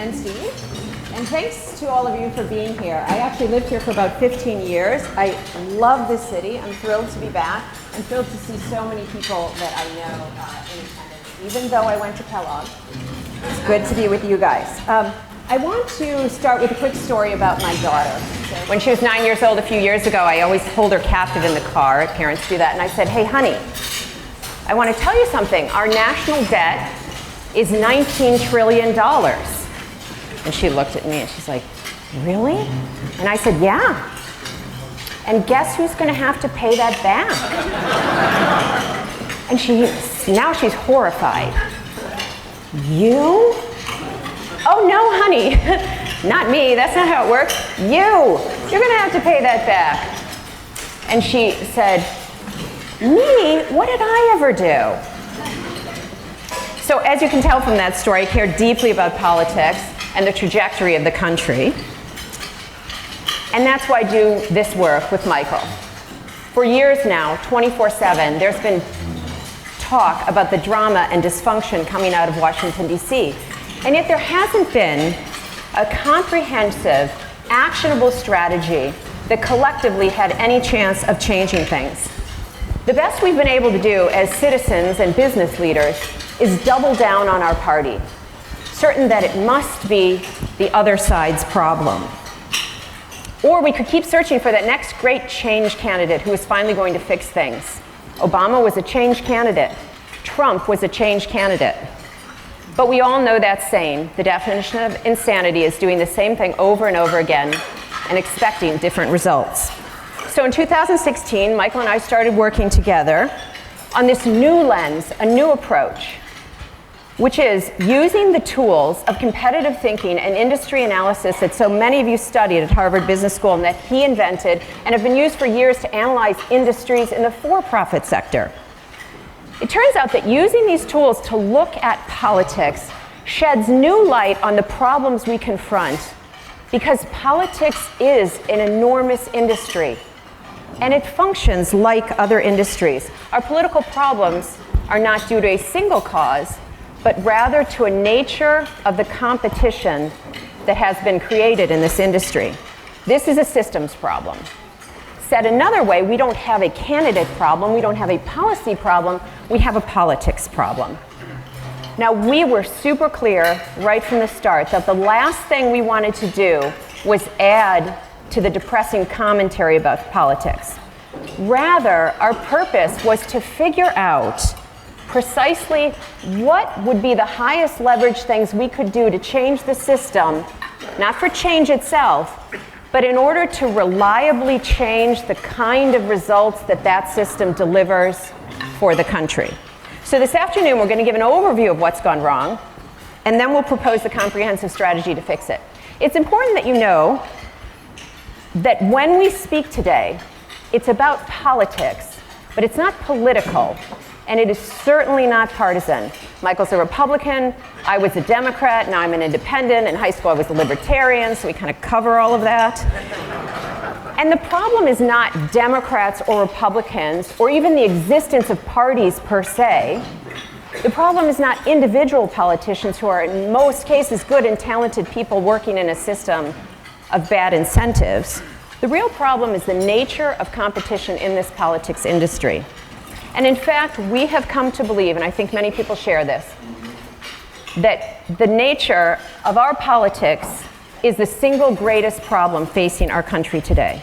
and Steve. And thanks to all of you for being here. I actually lived here for about 15 years. I love this city. I'm thrilled to be back. I'm thrilled to see so many people that I know in attendance, even though I went to Kellogg. It's good to be with you guys. I want to start with a quick story about my daughter. When she was 9 years old a few years ago, I always hold her captive in the car. Parents do that. And I said, hey, honey, I want to tell you something. Our national debt is $19 trillion. And she looked at me and she's like, really? And I said, yeah. And guess who's going to have to pay that back? And now she's horrified. You? Oh, no, honey. Not me. That's not how it works. You're going to have to pay that back. And she said, me? What did I ever do? So as you can tell from that story, I care deeply about politics and the trajectory of the country. And that's why I do this work with Michael. For years now, 24/7, there's been talk about the drama and dysfunction coming out of Washington, D.C. And yet there hasn't been a comprehensive, actionable strategy that collectively had any chance of changing things. The best we've been able to do as citizens and business leaders is double down on our party, certain that it must be the other side's problem. Or we could keep searching for that next great change candidate who is finally going to fix things. Obama was a change candidate. Trump was a change candidate. But we all know that saying. The definition of insanity is doing the same thing over and over again and expecting different results. So in 2016, Michael and I started working together on this new lens, a new approach, which is using the tools of competitive thinking and industry analysis that so many of you studied at Harvard Business School and that he invented and have been used for years to analyze industries in the for-profit sector. It turns out that using these tools to look at politics sheds new light on the problems we confront, because politics is an enormous industry, and it functions like other industries. Our political problems are not due to a single cause, but rather to a nature of the competition that has been created in this industry. This is a systems problem. Said another way, we don't have a candidate problem, we don't have a policy problem, we have a politics problem. Now, we were super clear right from the start that the last thing we wanted to do was add to the depressing commentary about politics. Rather, our purpose was to figure out precisely what would be the highest leverage things we could do to change the system, not for change itself, but in order to reliably change the kind of results that that system delivers for the country. So this afternoon, we're going to give an overview of what's gone wrong, and then we'll propose the comprehensive strategy to fix it. It's important that you know that when we speak today, it's about politics, but it's not political, and it is certainly not partisan. Michael's a Republican, I was a Democrat, now I'm an independent. In high school I was a libertarian, so we kind of cover all of that. And the problem is not Democrats or Republicans, or even the existence of parties per se. The problem is not individual politicians who are in most cases good and talented people working in a system of bad incentives. The real problem is the nature of competition in this politics industry. And in fact, we have come to believe, and I think many people share this, that the nature of our politics is the single greatest problem facing our country today.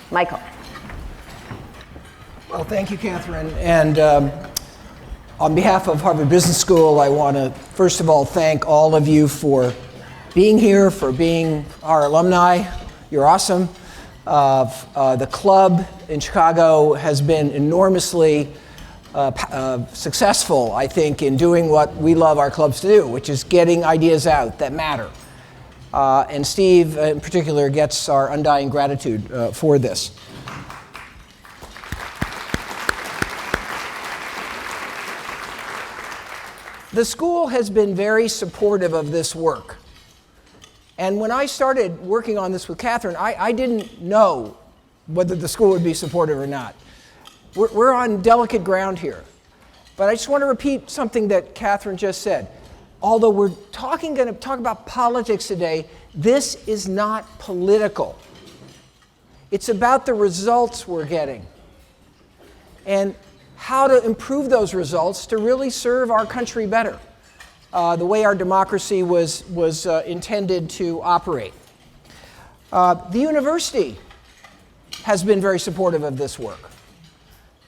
Michael. Well, thank you, Catherine. And on behalf of Harvard Business School, I want to, first of all, thank all of you for being here, for being our alumni. You're awesome. The club in Chicago has been enormously successful, I think, in doing what we love our clubs to do, which is getting ideas out that matter. And Steve, in particular, gets our undying gratitude for this. The school has been very supportive of this work. And when I started working on this with Catherine, I didn't know whether the school would be supportive or not. We're on delicate ground here. But I just want to repeat something that Catherine just said. although we're going to talk about politics today, this is not political. It's about the results we're getting and how to improve those results to really serve our country better, the way our democracy was intended to operate. The university has been very supportive of this work,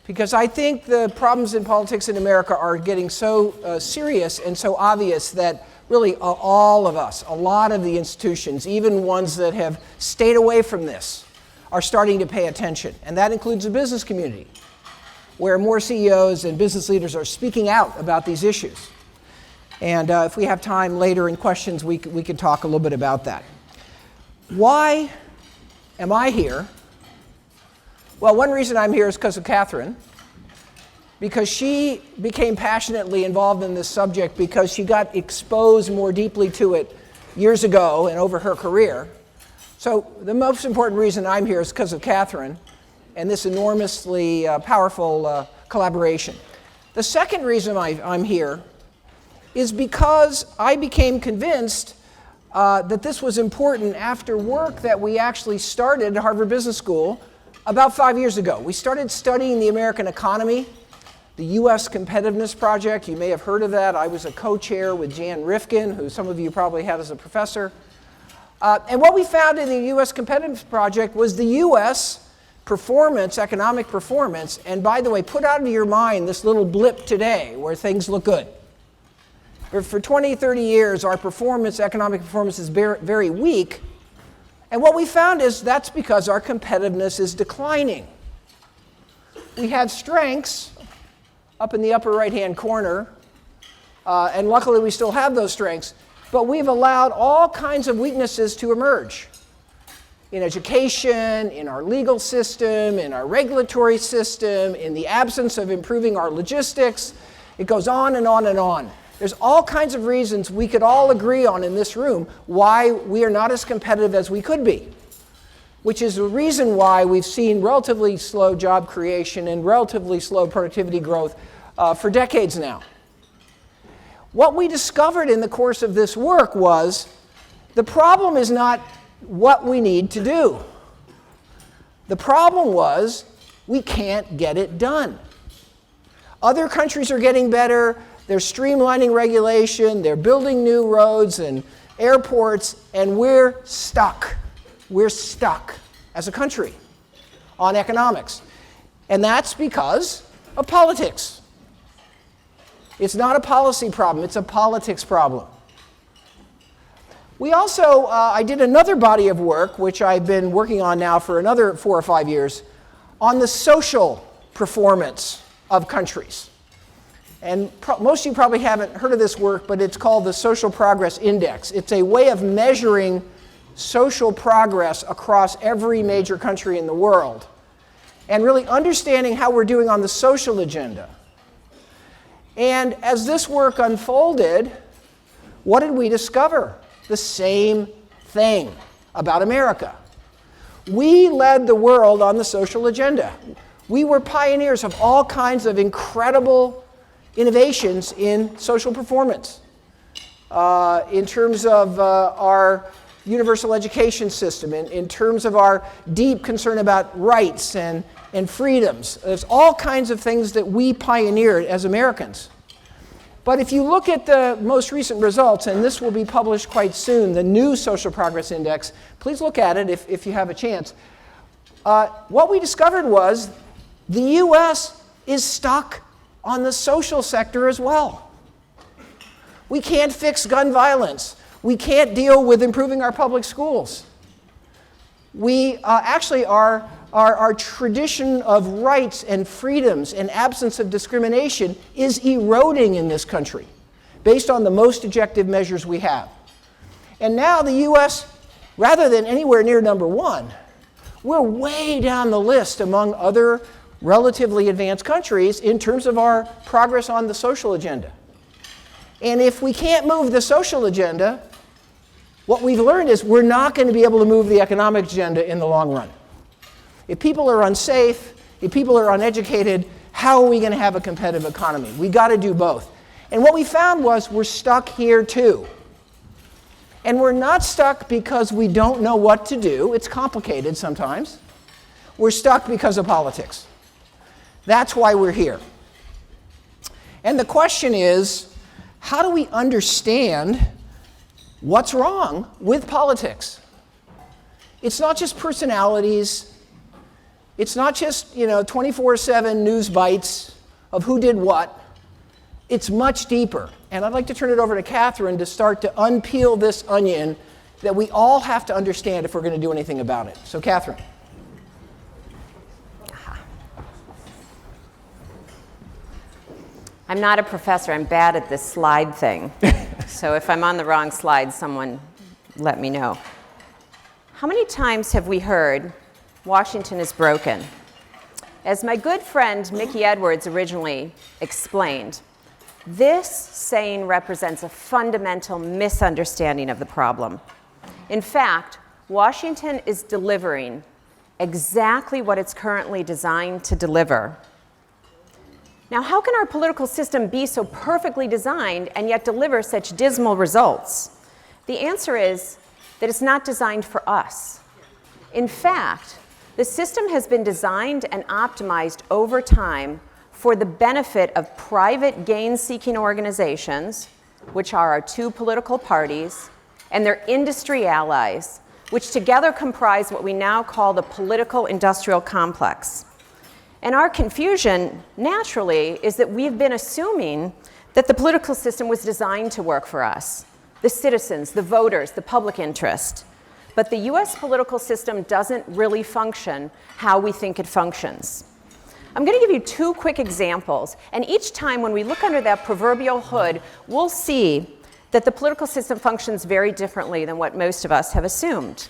because I think the problems in politics in America are getting so serious and so obvious that really all of us, a lot of the institutions, even ones that have stayed away from this, are starting to pay attention. And that includes the business community, where more CEOs and business leaders are speaking out about these issues. And if we have time later in questions, we can talk a little bit about that. Why am I here? Well, one reason I'm here is because of Catherine, because she became passionately involved in this subject because she got exposed more deeply to it years ago and over her career. So the most important reason I'm here is because of Catherine and this enormously powerful collaboration. The second reason I'm here is because I became convinced that this was important after work that we actually started at Harvard Business School about 5 years ago. We started studying the American economy, the U.S. Competitiveness Project. You may have heard of that. I was a co-chair with Jan Rifkin, who some of you probably had as a professor. And what we found in the U.S. Competitiveness Project was the U.S. performance, economic performance, and by the way, put out of your mind this little blip today where things look good. For 20, 30 years, our performance, economic performance is very, very weak. And what we found is that's because our competitiveness is declining. We had strengths up in the upper right-hand corner, and luckily we still have those strengths, but we've allowed all kinds of weaknesses to emerge in education, in our legal system, in our regulatory system, in the absence of improving our logistics. It goes on and on and on. There's all kinds of reasons we could all agree on in this room why we are not as competitive as we could be, which is the reason why we've seen relatively slow job creation and relatively slow productivity growth for decades now. What we discovered in the course of this work was the problem is not what we need to do. The problem was we can't get it done. Other countries are getting better. They're streamlining regulation, they're building new roads and airports, and we're stuck. We're stuck as a country on economics. And that's because of politics. It's not a policy problem, it's a politics problem. We also, I did another body of work, which I've been working on now for another 4 or 5 years, on the social performance of countries. And most of you probably haven't heard of this work, but it's called the Social Progress Index. It's a way of measuring social progress across every major country in the world and really understanding how we're doing on the social agenda. And as this work unfolded, what did we discover? The same thing about America. We led the world on the social agenda. We were pioneers of all kinds of incredible innovations in social performance, in terms of our universal education system, in terms of our deep concern about rights and freedoms. There's all kinds of things that we pioneered as Americans. But if you look at the most recent results, and this will be published quite soon, the new Social Progress Index, please look at it if you have a chance. What we discovered was the U.S. is stuck on the social sector as well. We can't fix gun violence. We can't deal with improving our public schools. We actually, our tradition of rights and freedoms and absence of discrimination is eroding in this country based on the most objective measures we have. And now the U.S., rather than anywhere near number one, we're way down the list among other relatively advanced countries in terms of our progress on the social agenda. And if we can't move the social agenda, what we've learned is we're not going to be able to move the economic agenda in the long run. If people are unsafe, if people are uneducated, how are we going to have a competitive economy? We got to do both. And what we found was we're stuck here too. And we're not stuck because we don't know what to do. It's complicated sometimes. We're stuck because of politics. That's why we're here. And the question is, how do we understand what's wrong with politics? It's not just personalities. It's not just, 24/7 news bites of who did what. It's much deeper. And I'd like to turn it over to Catherine to start to unpeel this onion that we all have to understand if we're going to do anything about it. So, Catherine. I'm not a professor. I'm bad at this slide thing. So if I'm on the wrong slide, someone let me know. How many times have we heard Washington is broken? As my good friend Mickey Edwards originally explained, this saying represents a fundamental misunderstanding of the problem. In fact, Washington is delivering exactly what it's currently designed to deliver. Now, how can our political system be so perfectly designed and yet deliver such dismal results? The answer is that it's not designed for us. In fact, the system has been designed and optimized over time for the benefit of private gain-seeking organizations, which are our two political parties, and their industry allies, which together comprise what we now call the political industrial complex. And our confusion, naturally, is that we've been assuming that the political system was designed to work for us, the citizens, the voters, the public interest. But the US political system doesn't really function how we think it functions. I'm going to give you two quick examples, and each time when we look under that proverbial hood, we'll see that the political system functions very differently than what most of us have assumed.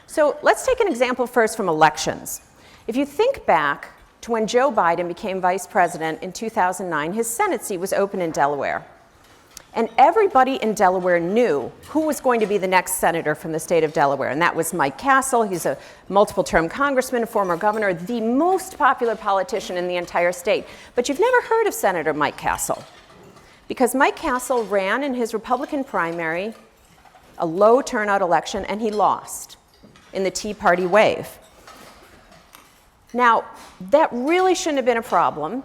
So let's take an example first from elections. If you think back to when Joe Biden became vice president in 2009, his Senate seat was open in Delaware. And everybody in Delaware knew who was going to be the next senator from the state of Delaware, and that was Mike Castle. He's a multiple-term congressman, a former governor, the most popular politician in the entire state. But you've never heard of Senator Mike Castle, because Mike Castle ran in his Republican primary, a low turnout election, and he lost in the Tea Party wave. Now, that really shouldn't have been a problem,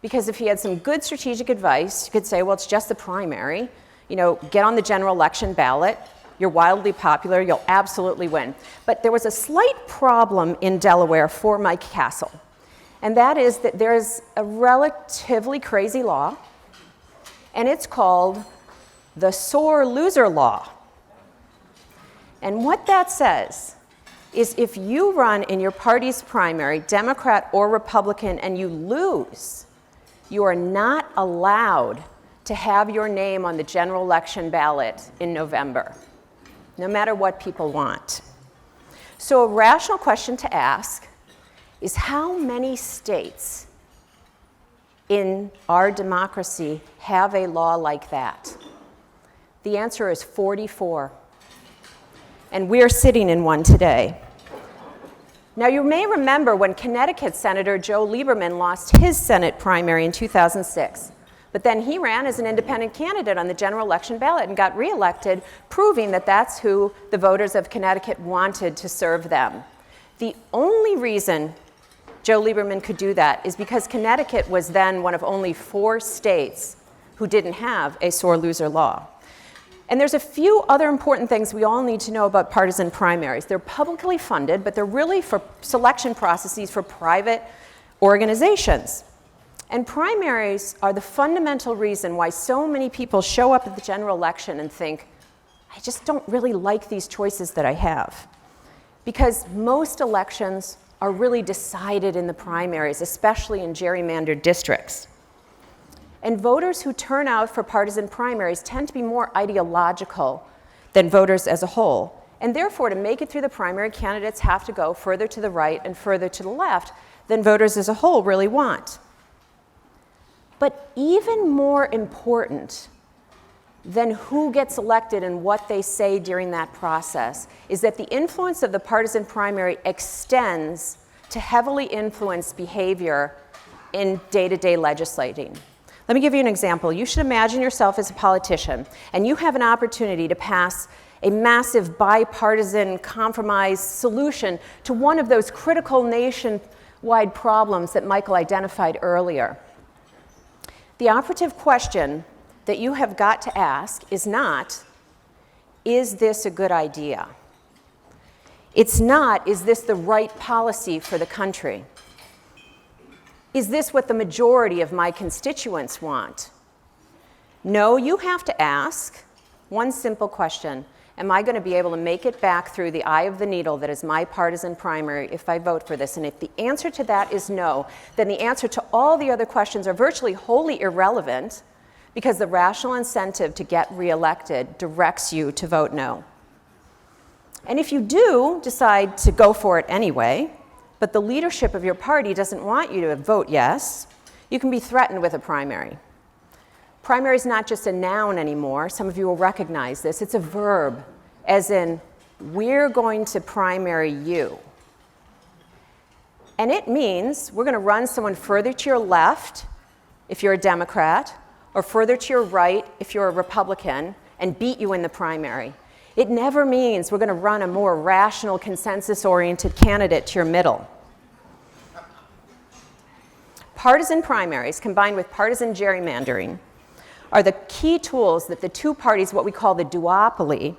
because if he had some good strategic advice, you could say, well, it's just the primary. Get on the general election ballot. You're wildly popular. You'll absolutely win. But there was a slight problem in Delaware for Mike Castle, and that is that there is a relatively crazy law, and it's called the sore loser law. And what that says is if you run in your party's primary, Democrat or Republican, and you lose, you are not allowed to have your name on the general election ballot in November, no matter what people want. So a rational question to ask is, how many states in our democracy have a law like that? The answer is 44. And we're sitting in one today. Now, you may remember when Connecticut Senator Joe Lieberman lost his Senate primary in 2006. But then he ran as an independent candidate on the general election ballot and got reelected, proving that that's who the voters of Connecticut wanted to serve them. The only reason Joe Lieberman could do that is because Connecticut was then one of only 4 states who didn't have a sore loser law. And there's a few other important things we all need to know about partisan primaries. They're publicly funded, but they're really for selection processes for private organizations. And primaries are the fundamental reason why so many people show up at the general election and think, I just don't really like these choices that I have. Because most elections are really decided in the primaries, especially in gerrymandered districts. And voters who turn out for partisan primaries tend to be more ideological than voters as a whole. And therefore, to make it through the primary, candidates have to go further to the right and further to the left than voters as a whole really want. But even more important than who gets elected and what they say during that process is that the influence of the partisan primary extends to heavily influence behavior in day-to-day legislating. Let me give you an example. You should imagine yourself as a politician, and you have an opportunity to pass a massive bipartisan compromise solution to one of those critical nationwide problems that Michael identified earlier. The operative question that you have got to ask is not, is this a good idea? It's not, is this the right policy for the country? Is this what the majority of my constituents want? No, you have to ask one simple question. Am I going to be able to make it back through the eye of the needle that is my partisan primary if I vote for this? And if the answer to that is no, then the answer to all the other questions are virtually wholly irrelevant because the rational incentive to get reelected directs you to vote no. And if you do decide to go for it anyway, but the leadership of your party doesn't want you to vote yes, you can be threatened with a primary. Primary is not just a noun anymore. Some of you will recognize this. It's a verb, as in, we're going to primary you. And it means we're going to run someone further to your left if you're a Democrat, or further to your right if you're a Republican, and beat you in the primary. It never means we're going to run a more rational, consensus-oriented candidate to your middle. Partisan primaries combined with partisan gerrymandering are the key tools that the two parties, what we call the duopoly,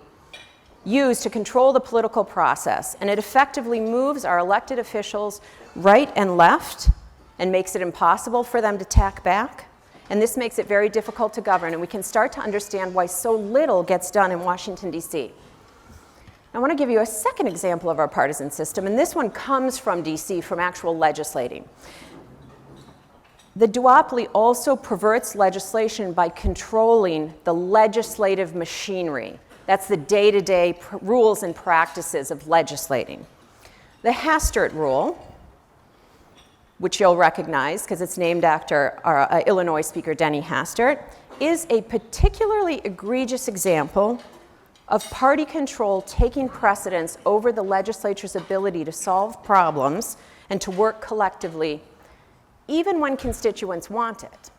use to control the political process. And it effectively moves our elected officials right and left and makes it impossible for them to tack back. And this makes it very difficult to govern. And we can start to understand why so little gets done in Washington, D.C. I want to give you a second example of our partisan system. And this one comes from D.C., from actual legislating. The duopoly also perverts legislation by controlling the legislative machinery. That's the day-to-day rules and practices of legislating. The Hastert Rule, which you'll recognize because it's named after our Illinois Speaker Denny Hastert, is a particularly egregious example of party control taking precedence over the legislature's ability to solve problems and to work collectively even when constituents want it.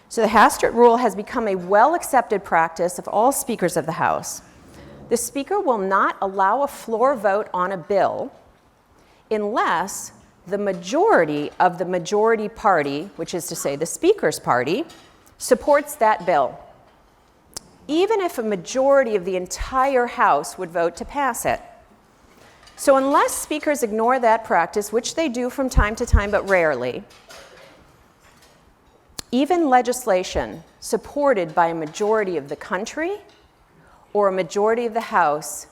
So the Hastert Rule has become a well-accepted practice of all speakers of the House. The Speaker will not allow a floor vote on a bill unless the majority of the majority party, which is to say the Speaker's party, supports that bill, even if a majority of the entire House would vote to pass it. So unless speakers ignore that practice, which they do from time to time but rarely, even legislation supported by a majority of the country or a majority of the House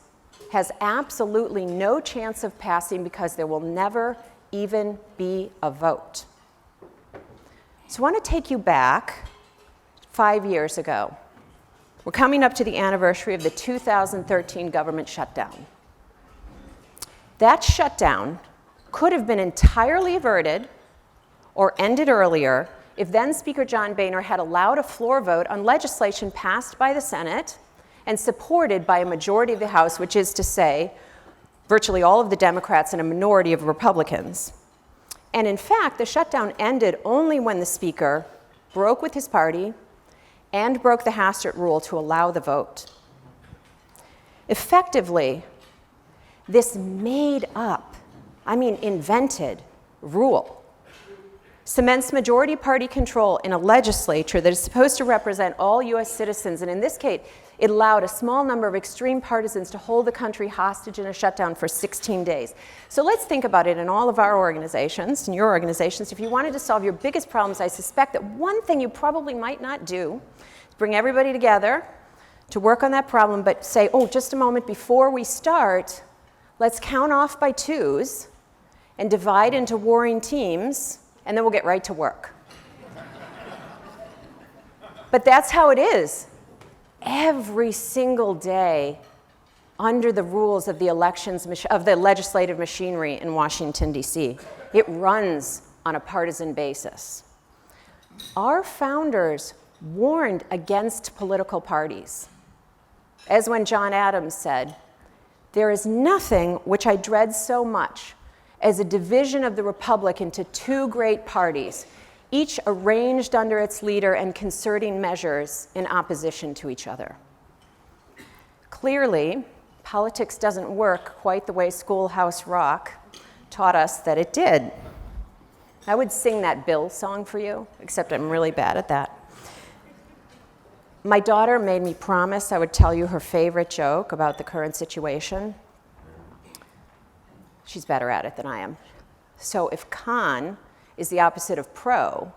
has absolutely no chance of passing because there will never even be a vote. So I want to take you back 5 years ago. We're coming up to the anniversary of the 2013 government shutdown. That shutdown could have been entirely averted or ended earlier if then Speaker John Boehner had allowed a floor vote on legislation passed by the Senate and supported by a majority of the House, which is to say, virtually all of the Democrats and a minority of Republicans. And in fact, the shutdown ended only when the Speaker broke with his party and broke the Hastert Rule to allow the vote. Effectively, this made up, invented rule cements majority party control in a legislature that is supposed to represent all U.S. citizens, and in this case, it allowed a small number of extreme partisans to hold the country hostage in a shutdown for 16 days. So let's think about it in all of our organizations, in your organizations. If you wanted to solve your biggest problems, I suspect that one thing you probably might not do is bring everybody together to work on that problem, but say, oh, just a moment before we start, let's count off by twos and divide into warring teams, and then we'll get right to work. But that's how it is. Every single day under the rules of the legislative machinery in Washington, D.C. It runs on a partisan basis. Our founders warned against political parties. As when John Adams said, "There is nothing which I dread so much as a division of the republic into two great parties, each arranged under its leader and concerting measures in opposition to each other. Clearly, politics doesn't work quite the way Schoolhouse Rock taught us that it did. I would sing that Bill song for you, except I'm really bad at that. My daughter made me promise I would tell you her favorite joke about the current situation. She's better at it than I am. So if con is the opposite of pro,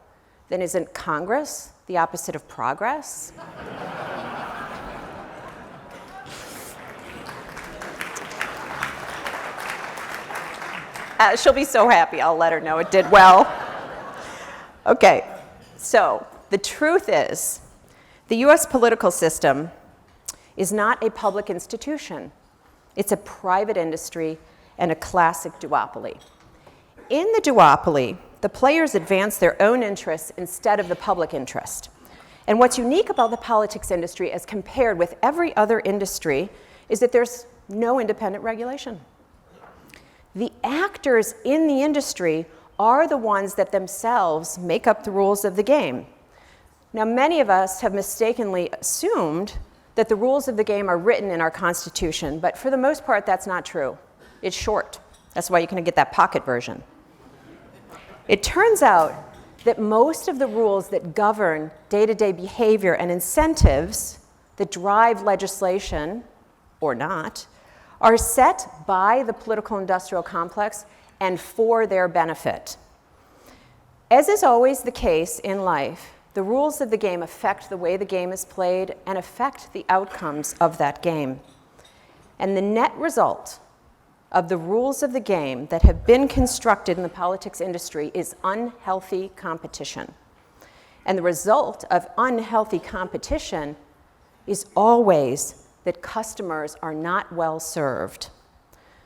then isn't Congress the opposite of progress? She'll be so happy. I'll let her know it did well. Okay, so the truth is, the US political system is not a public institution. It's a private industry and a classic duopoly. In the duopoly, the players advance their own interests instead of the public interest. And what's unique about the politics industry as compared with every other industry is that there's no independent regulation. The actors in the industry are the ones that themselves make up the rules of the game. Now, many of us have mistakenly assumed that the rules of the game are written in our Constitution, but for the most part, that's not true. It's short. That's why you can get that pocket version. It turns out that most of the rules that govern day-to-day behavior and incentives that drive legislation, or not, are set by the political industrial complex and for their benefit. As is always the case in life, the rules of the game affect the way the game is played and affect the outcomes of that game. And the net result of the rules of the game that have been constructed in the politics industry is unhealthy competition. And the result of unhealthy competition is always that customers are not well served.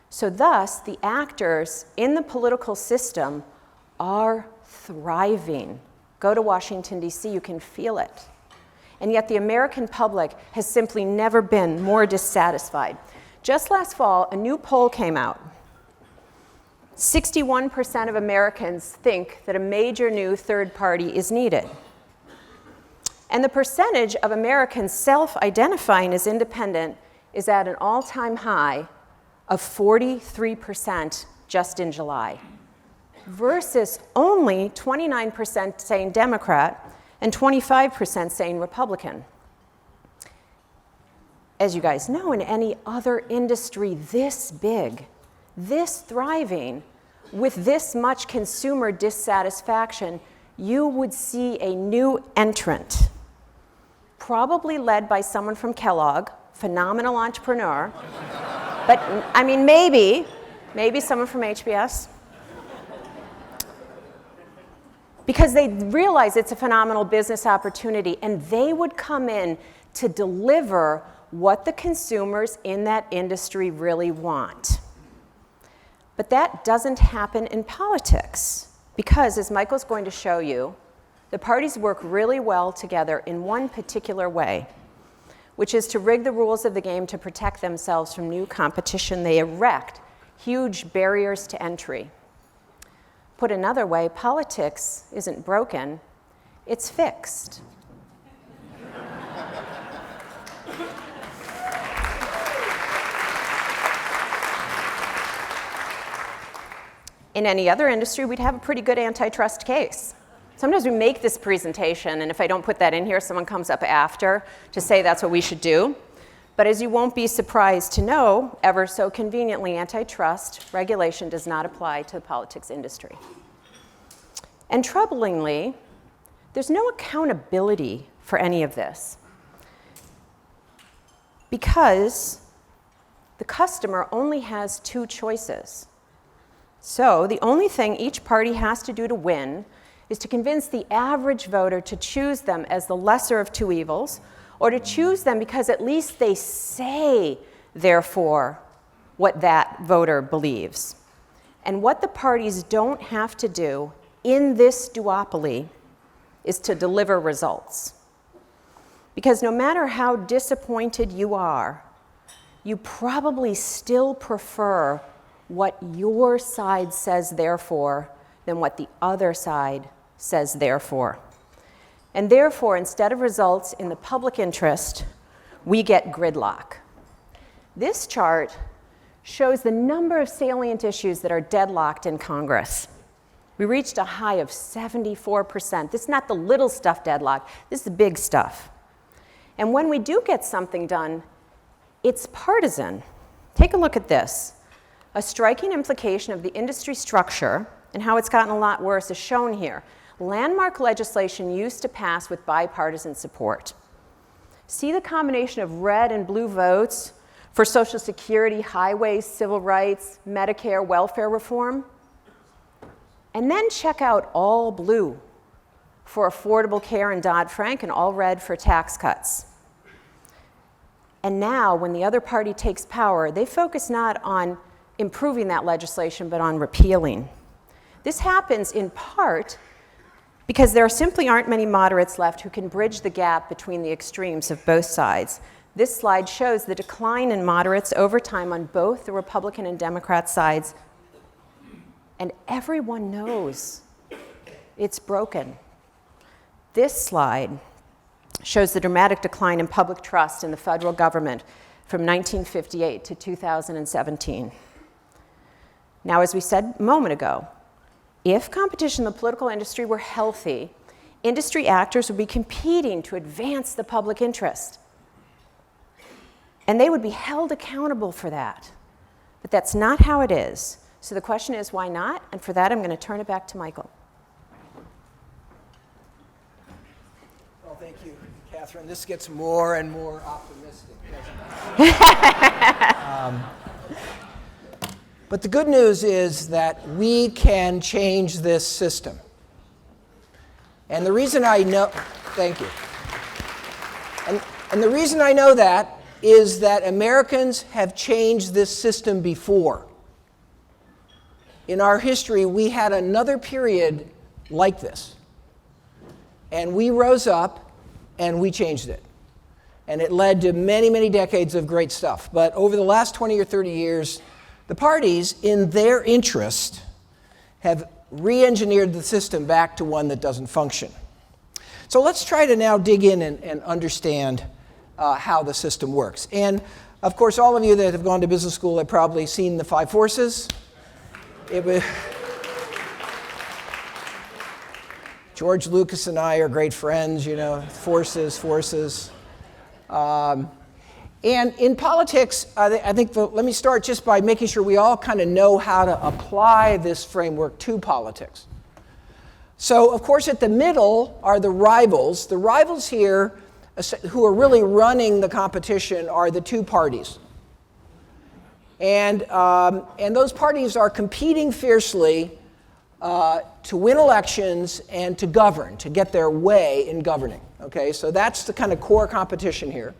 So thus, the actors in the political system are thriving. Go to Washington, D.C., you can feel it. And yet the American public has simply never been more dissatisfied. Just last fall, a new poll came out. 61% of Americans think that a major new third party is needed. And the percentage of Americans self-identifying as independent is at an all-time high of 43% just in July, versus only 29% saying Democrat and 25% saying Republican. As you guys know, in any other industry this big, this thriving, with this much consumer dissatisfaction, you would see a new entrant, probably led by someone from Kellogg, phenomenal entrepreneur, but I mean, maybe someone from HBS, because they realize it's a phenomenal business opportunity, and they would come in to deliver what the consumers in that industry really want. But that doesn't happen in politics, because as Michael's going to show you, the parties work really well together in one particular way, which is to rig the rules of the game to protect themselves from new competition. They erect huge barriers to entry. Put another way, politics isn't broken, it's fixed. In any other industry, we'd have a pretty good antitrust case. Sometimes we make this presentation, and if I don't put that in here, someone comes up after to say that's what we should do. But as you won't be surprised to know, ever so conveniently, antitrust regulation does not apply to the politics industry. And troublingly, there's no accountability for any of this, because the customer only has two choices. So the only thing each party has to do to win is to convince the average voter to choose them as the lesser of two evils, or to choose them because at least they say, therefore, what that voter believes. And what the parties don't have to do in this duopoly is to deliver results. Because no matter how disappointed you are, you probably still prefer what your side says, therefore, than what the other side says therefore. And therefore, instead of results in the public interest, we get gridlock. This chart shows the number of salient issues that are deadlocked in Congress. We reached a high of 74%. This is not the little stuff deadlocked, this is the big stuff. And when we do get something done, it's partisan. Take a look at this. A striking implication of the industry structure and how it's gotten a lot worse is shown here. Landmark legislation used to pass with bipartisan support. See the combination of red and blue votes for Social Security, highways, civil rights, Medicare, welfare reform? And then check out all blue for Affordable Care and Dodd-Frank and all red for tax cuts. And now, when the other party takes power, they focus not on improving that legislation, but on repealing. This happens in part because there simply aren't many moderates left who can bridge the gap between the extremes of both sides. This slide shows the decline in moderates over time on both the Republican and Democrat sides, and everyone knows it's broken. This slide shows the dramatic decline in public trust in the federal government from 1958 to 2017. Now, as we said a moment ago, if competition in the political industry were healthy, industry actors would be competing to advance the public interest. And they would be held accountable for that. But that's not how it is. So the question is, why not? And for that, I'm going to turn it back to Michael. Well, thank you, Catherine. This gets more and more optimistic, doesn't it? But the good news is that we can change this system. And the reason I know, thank you. And the reason I know that is that Americans have changed this system before. In our history, we had another period like this. And we rose up and we changed it. And it led to many, many decades of great stuff. But over the last 20 or 30 years, the parties, in their interest, have re-engineered the system back to one that doesn't function. So let's try to now dig in and understand how the system works. And of course, all of you that have gone to business school have probably seen the five forces. George Lucas and I are great friends, you know, forces. And in politics, I think let me start just by making sure we all kind of know how to apply this framework to politics. So, of course, at the middle are the rivals. The rivals here, who are really running the competition, are the two parties. And those parties are competing fiercely to win elections and to govern, to get their way in governing. Okay, so that's the kind of core competition here.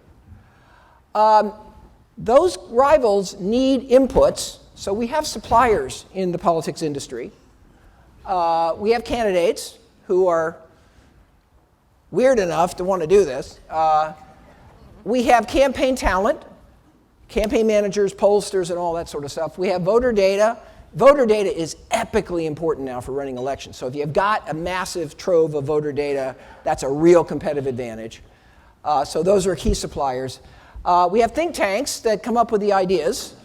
Those rivals need inputs, so we have suppliers in the politics industry. We have candidates who are weird enough to want to do this. We have campaign talent, campaign managers, pollsters, and all that sort of stuff. We have voter data. Voter data is epically important now for running elections. So if you've got a massive trove of voter data, that's a real competitive advantage. So those are key suppliers. We have think tanks that come up with the ideas.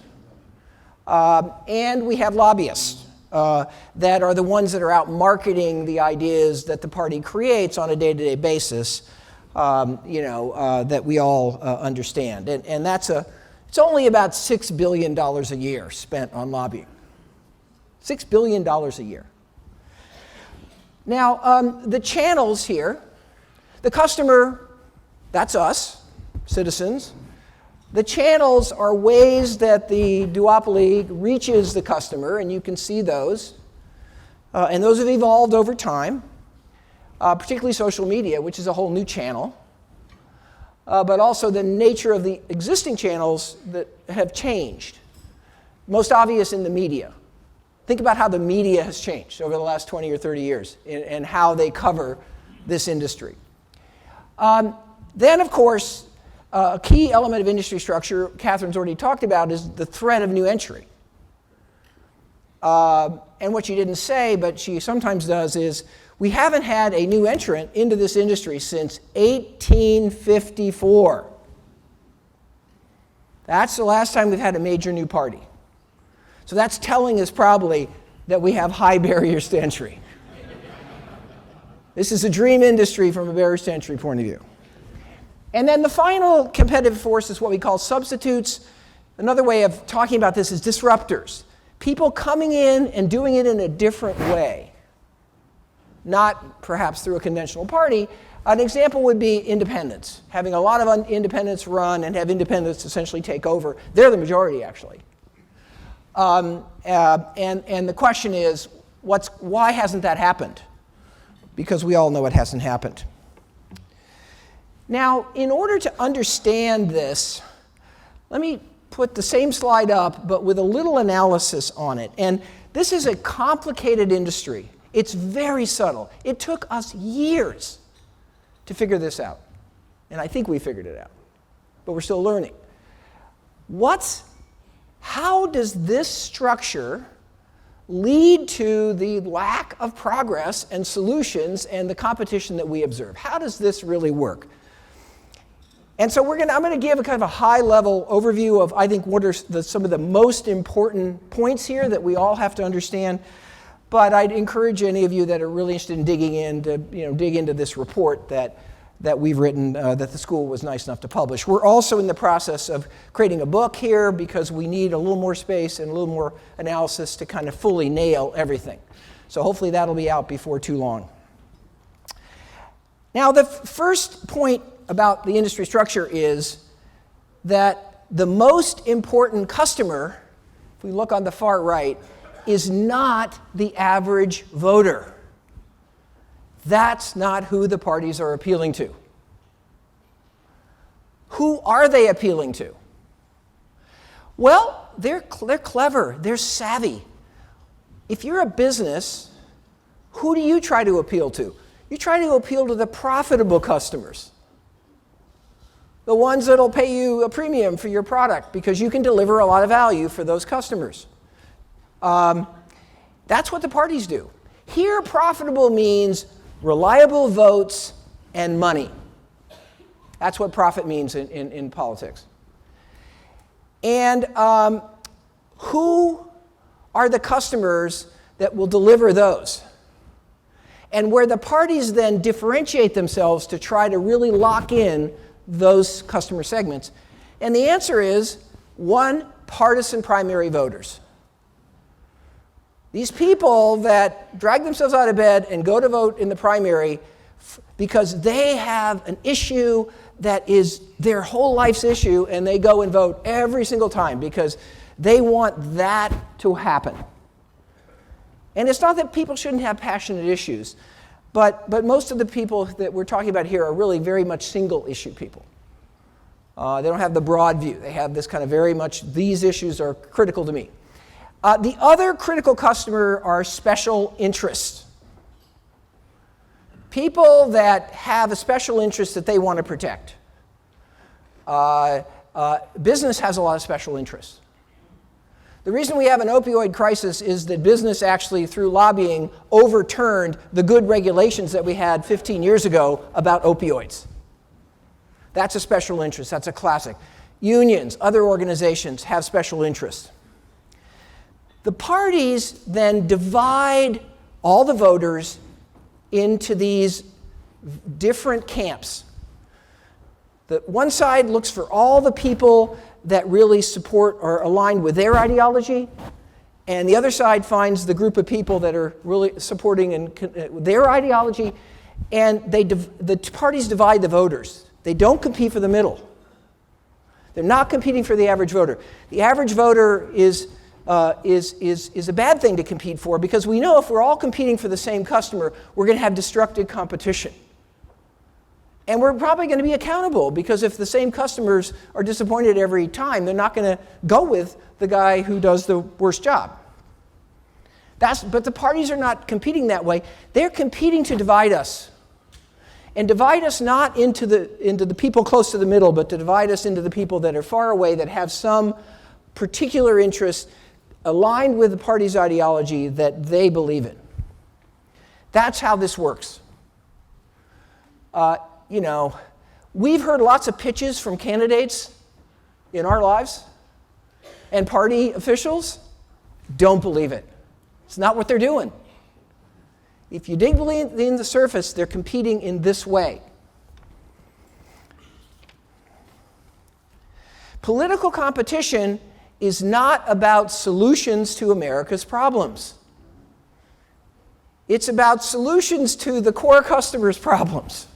And we have lobbyists that are the ones that are out marketing the ideas that the party creates on a day-to-day basis, that we all understand. And it's only about $6 billion a year spent on lobbying. $6 billion a year. Now, the channels here, the customer, that's us, citizens. The channels are ways that the duopoly reaches the customer, and you can see those. And those have evolved over time, particularly social media, which is a whole new channel. But also the nature of the existing channels that have changed. Most obvious in the media. Think about how the media has changed over the last 20 or 30 years and how they cover this industry. Then, of course, a key element of industry structure, Catherine's already talked about, is the threat of new entry. And what she didn't say, but she sometimes does, is We haven't had a new entrant into this industry since 1854. That's the last time we've had a major new party. So that's telling us probably that we have high barriers to entry. This is a dream industry from a barriers to entry point of view. And then the final competitive force is what we call substitutes. Another way of talking about this is disruptors. People coming in and doing it in a different way. Not perhaps through a conventional party. An example would be independents. Having a lot of independents run and have independents essentially take over. They're the majority, actually. And the question is, why hasn't that happened? Because we all know it hasn't happened. Now, in order to understand this, let me put the same slide up, but with a little analysis on it. And this is a complicated industry. It's very subtle. It took us years to figure this out. And I think we figured it out. But we're still learning. How does this structure lead to the lack of progress and solutions and the competition that we observe? How does this really work? And so I'm going to give a kind of a high-level overview of, I think, what are some of the most important points here that we all have to understand. But I'd encourage any of you that are really interested in digging in to dig into this report that we've written, that the school was nice enough to publish. We're also in the process of creating a book here because we need a little more space and a little more analysis to kind of fully nail everything. So hopefully that'll be out before too long. Now, the first point about the industry structure is that the most important customer, if we look on the far right, is not the average voter. That's not who the parties are appealing to. Who are they appealing to? Well, they're clever, they're savvy. If you're a business, who do you try to appeal to? You try to appeal to the profitable customers. The ones that'll pay you a premium for your product because you can deliver a lot of value for those customers. That's what the parties do. Here, profitable means reliable votes and money. That's what profit means in politics. And who are the customers that will deliver those? And where the parties then differentiate themselves to try to really lock in those customer segments. And the answer is, one, partisan primary voters. These people that drag themselves out of bed and go to vote in the primary because they have an issue that is their whole life's issue, and they go and vote every single time because they want that to happen. And it's not that people shouldn't have passionate issues, but most of the people that we're talking about here are really very much single issue people. They don't have the broad view. They have this kind of very much, these issues are critical to me. The other critical customer are special interests. People that have a special interest that they want to protect. Business has a lot of special interests. The reason we have an opioid crisis is that business actually, through lobbying, overturned the good regulations that we had 15 years ago about opioids. That's a special interest. That's a classic. Unions, other organizations have special interests. The parties then divide all the voters into these different camps. The one side looks for all the people that really support or align with their ideology, and the other side finds the group of people that are really supporting their ideology, and the parties divide the voters. They don't compete for the middle. They're not competing for the average voter. The average voter is a bad thing to compete for because we know if we're all competing for the same customer, we're going to have destructive competition. And we're probably going to be accountable because if the same customers are disappointed every time, they're not going to go with the guy who does the worst job. But the parties are not competing that way. They're competing to divide us. And divide us not into the people close to the middle, but to divide us into the people that are far away, that have some particular interest aligned with the party's ideology that they believe in. That's how this works. We've heard lots of pitches from candidates in our lives, and party officials don't believe it. It's not what they're doing. If you dig beneath the surface, they're competing in this way. Political competition is not about solutions to America's problems. It's about solutions to the core customers' problems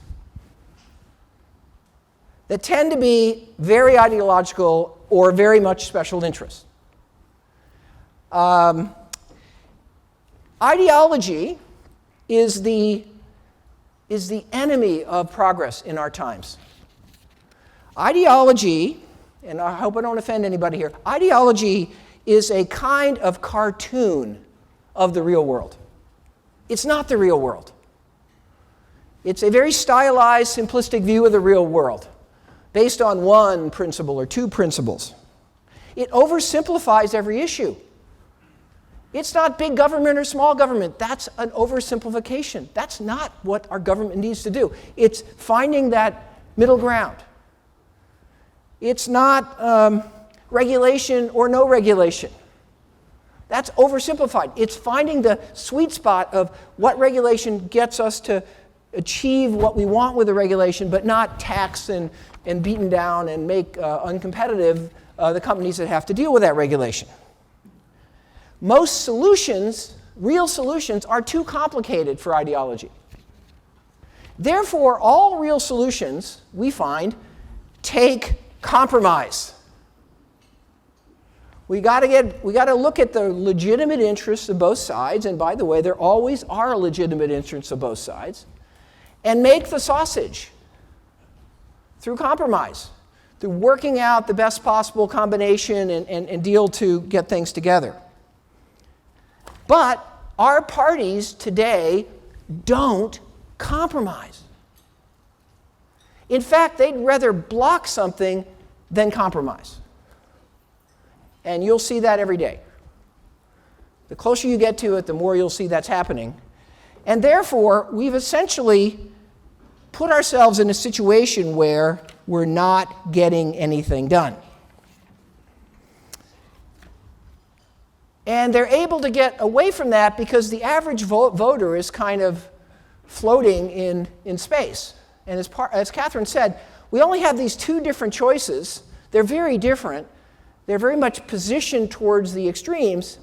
that tend to be very ideological or very much special interest. Ideology is the enemy of progress in our times. Ideology, and I hope I don't offend anybody here, ideology is a kind of cartoon of the real world. It's not the real world. It's a very stylized, simplistic view of the real world based on one principle or two principles. It oversimplifies every issue. It's not big government or small government. That's an oversimplification. That's not what our government needs to do. It's finding that middle ground. It's not regulation or no regulation. That's oversimplified. It's finding the sweet spot of what regulation gets us to achieve what we want with the regulation, but not tax and beaten down and make uncompetitive the companies that have to deal with that regulation. Most solutions, real solutions, are too complicated for ideology. Therefore, all real solutions, we find, take compromise. We got to look at the legitimate interests of both sides, and by the way, there always are legitimate interests of both sides, and make the sausage through compromise, through working out the best possible combination and deal to get things together. But our parties today don't compromise. In fact, they'd rather block something than compromise. And you'll see that every day. The closer you get to it, the more you'll see that's happening. And therefore, we've essentially put ourselves in a situation where we're not getting anything done. And they're able to get away from that because the average voter is kind of floating in space. And as Catherine said, we only have these two different choices. They're very different. They're very much positioned towards the extremes.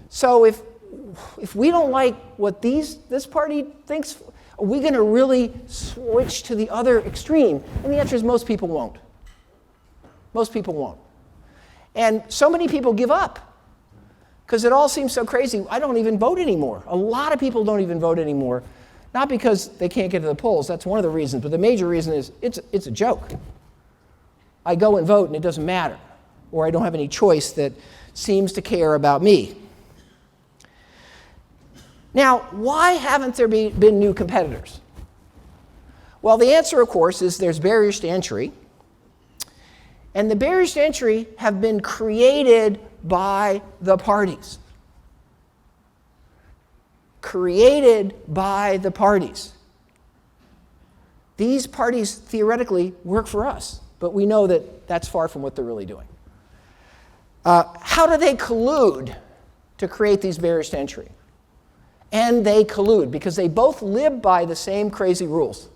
So if we don't like what this party thinks, are we going to really switch to the other extreme? And the answer is most people won't. Most people won't. And so many people give up because it all seems so crazy. I don't even vote anymore. A lot of people don't even vote anymore. Not because they can't get to the polls. That's one of the reasons. But the major reason is it's a joke. I go and vote and it doesn't matter. Or I don't have any choice that seems to care about me. Now, why haven't there been new competitors? Well, the answer, of course, is there's barriers to entry. And the barriers to entry have been created by the parties. Created by the parties. These parties theoretically work for us, but we know that that's far from what they're really doing. How do they collude to create these barriers to entry? And they collude because they both live by the same crazy rules.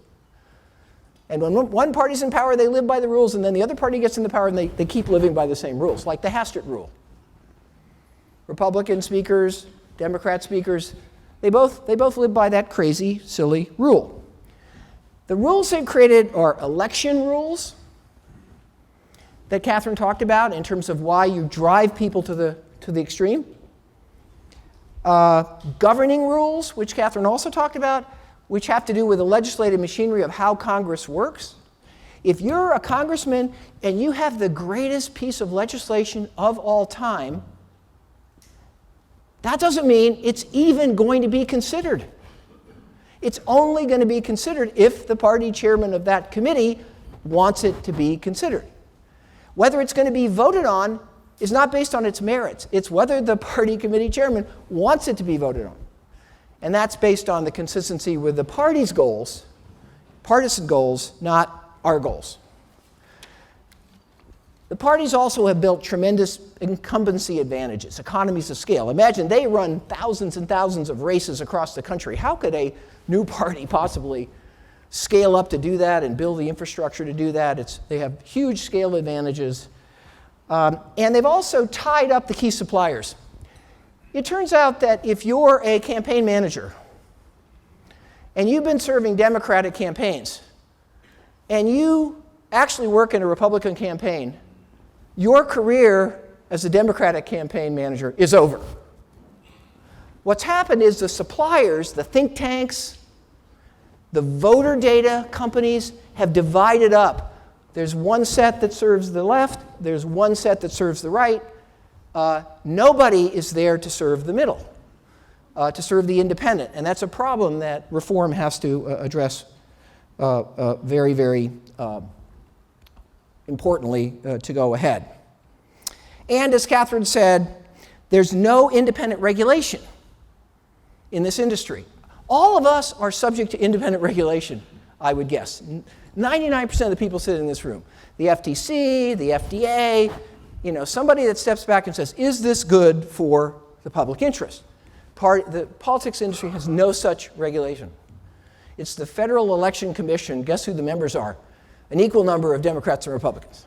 And when one party's in power, they live by the rules, and then the other party gets into power and they keep living by the same rules, like the Hastert rule. Republican speakers, Democrat speakers, they both live by that crazy, silly rule. The rules they've created are election rules that Catherine talked about in terms of why you drive people to the extreme. Governing rules, which Catherine also talked about, which have to do with the legislative machinery of how Congress works. If you're a congressman and you have the greatest piece of legislation of all time, that doesn't mean it's even going to be considered. It's only going to be considered if the party chairman of that committee wants it to be considered. Whether it's going to be voted on is not based on its merits. It's whether the party committee chairman wants it to be voted on. And that's based on the consistency with the party's goals, partisan goals, not our goals. The parties also have built tremendous incumbency advantages, economies of scale. Imagine they run thousands and thousands of races across the country. How could a new party possibly scale up to do that and build the infrastructure to do that? They have huge scale advantages. And they've also tied up the key suppliers. It turns out that if you're a campaign manager and you've been serving Democratic campaigns and you actually work in a Republican campaign, your career as a Democratic campaign manager is over. What's happened is the suppliers, the think tanks, the voter data companies have divided up. There's one set that serves the left, there's one set that serves the right. Nobody is there to serve the middle, to serve the independent. And that's a problem that reform has to address very, very importantly to go ahead. And as Catherine said, there's no independent regulation in this industry. All of us are subject to independent regulation, I would guess. 99% of the people sitting in this room. The FTC, the FDA, somebody that steps back and says, is this good for the public interest? The politics industry has no such regulation. It's the Federal Election Commission. Guess who the members are? An equal number of Democrats and Republicans.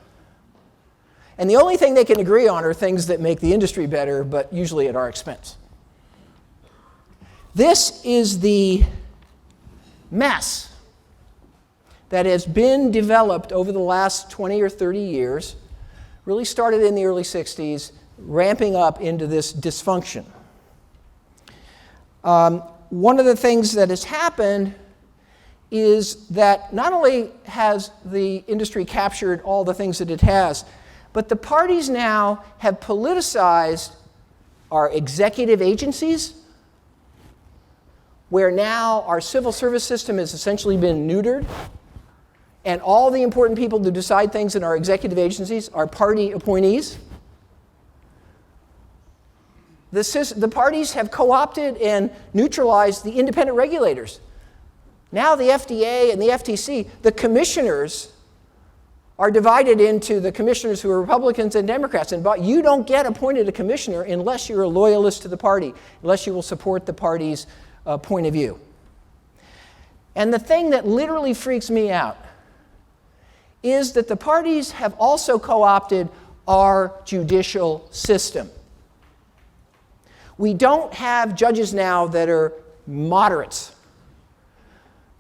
And the only thing they can agree on are things that make the industry better, but usually at our expense. This is the mess that has been developed over the last 20 or 30 years, really started in the early 60s, ramping up into this dysfunction. One of the things that has happened is that not only has the industry captured all the things that it has, but the parties now have politicized our executive agencies, where now our civil service system has essentially been neutered, and all the important people to decide things in our executive agencies are party appointees. The parties have co-opted and neutralized the independent regulators. Now the FDA and the FTC, the commissioners, are divided into the commissioners who are Republicans and Democrats. And you don't get appointed a commissioner unless you're a loyalist to the party, unless you will support the party's point of view. And the thing that literally freaks me out is that the parties have also co-opted our judicial system. We don't have judges now that are moderates.